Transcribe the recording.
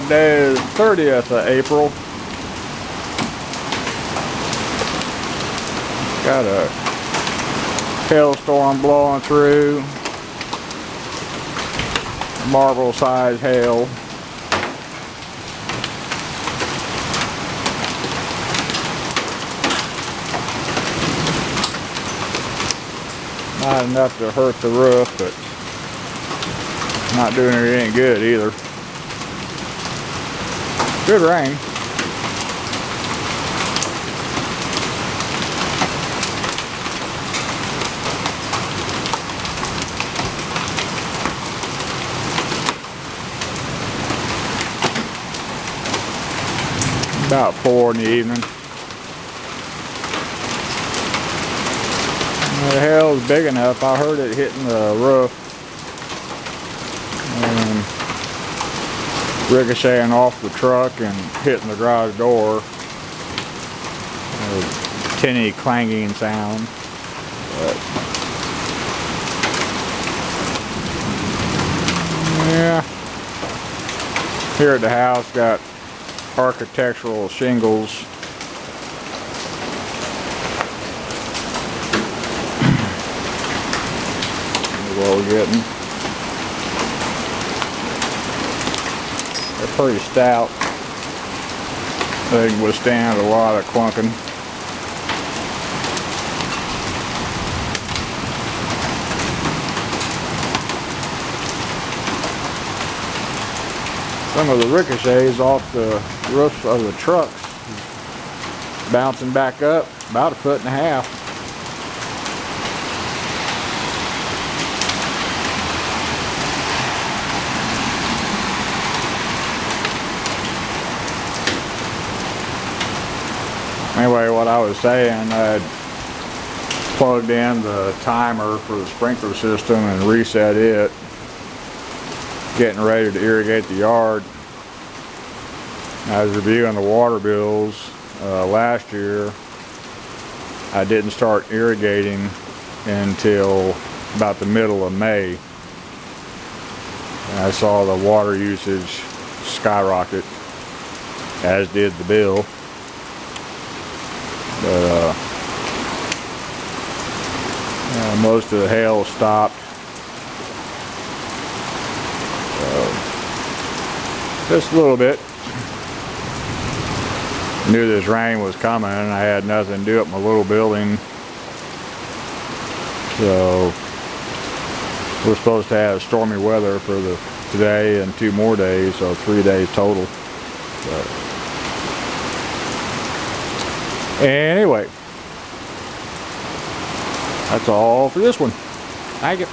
Today is 30th of April. Got a hailstorm blowing through. Marble size hail. Not enough to hurt the roof, but not doing it any good either. Good rain. About 4 in the evening. The hail's big enough. I heard it hitting the roof and ricocheting off the truck and hitting the garage door. A tinny clanging sound. But yeah. Here at the house, got architectural shingles. What we're getting. They're pretty stout. They can withstand a lot of clunking. Some of the ricochets off the roofs of the trucks bouncing back up about 1.5 feet. Anyway, what I was saying, I plugged in the timer for the sprinkler system and reset it, getting ready to irrigate the yard. I was reviewing the water bills last year. I didn't start irrigating until about the middle of May. And I saw the water usage skyrocket, as did the bill. But most of the hail stopped. Just a little bit. Knew this rain was coming and I had nothing to do at my little building. So we're supposed to have stormy weather for today and 2 more days, so 3 days total. But anyway, that's all for this one. Thank you.